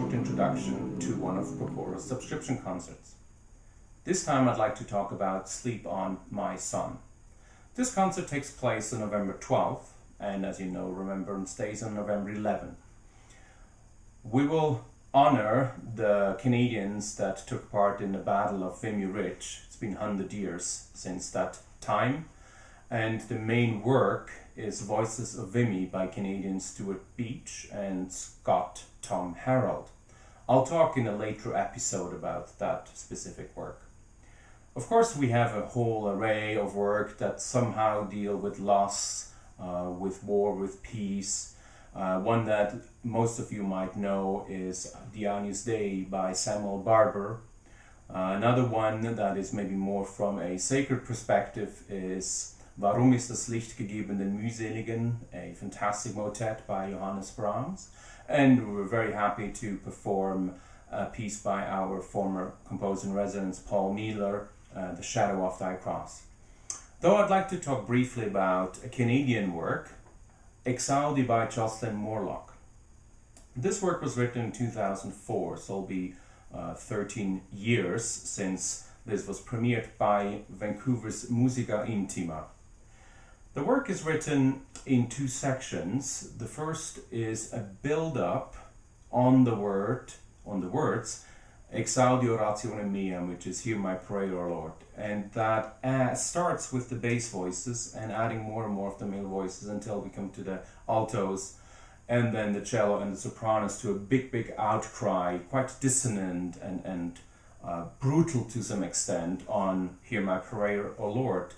short introduction to one of Coro's subscription concerts. This time I'd like to talk about Sleep On My Son. This concert takes place on November 12th, and as you know, Remembrance Day is on November 11th. We will honor the Canadians that took part in the Battle of Vimy Ridge. It's been 100 years since that time, and the main work is Voices of Vimy by Canadian Stuart Beach and Scott Tom Harold. I'll talk in a later episode about that specific work. Of course, we have a whole array of work that somehow deal with loss, with war, with peace. One that most of you might know is The Agnus Dei by Samuel Barber. Another one that is maybe more from a sacred perspective is Warum ist das Licht gegeben den Mühseligen, a fantastic motet by Johannes Brahms. And we're very happy to perform a piece by our former composer-in-residence Paul Mealer, The Shadow of Thy Cross. Though I'd like to talk briefly about a Canadian work, Exaudi by Jocelyn Morlock. This work was written in 2004, so it'll be 13 years since this was premiered by Vancouver's Musica Intima. The work is written in two sections. The first is a build-up on the words Exaudi Orationem Meam, which is Hear My Prayer, O Lord. And that starts with the bass voices and adding more and more of the male voices until we come to the altos and then the cello and the sopranos to a big outcry, quite dissonant and brutal to some extent on Hear My Prayer, O Lord.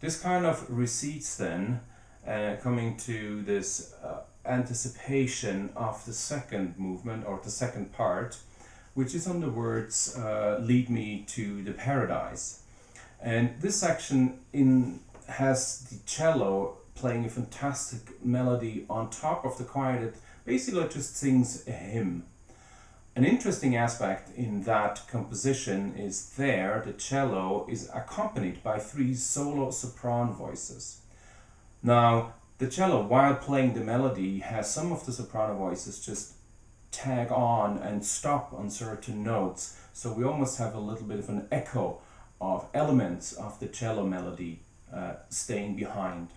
This kind of recedes then, coming to this anticipation of the second movement or the second part, which is on the words Lead Me to the Paradise. And this section has the cello playing a fantastic melody on top of the choir that basically just sings a hymn. An interesting aspect in that composition is the cello is accompanied by 3 solo sopran voices. Now, the cello, while playing the melody, has some of the soprano voices just tag on and stop on certain notes, so we almost have a little bit of an echo of elements of the cello melody staying behind.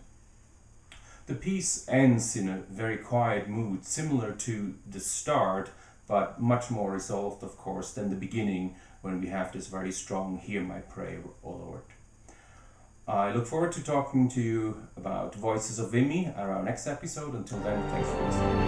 The piece ends in a very quiet mood, similar to the start, but much more resolved, of course, than the beginning, when we have this very strong Hear My Prayer, O Lord. I look forward to talking to you about Voices of Vimy at our next episode. Until then, thanks for listening.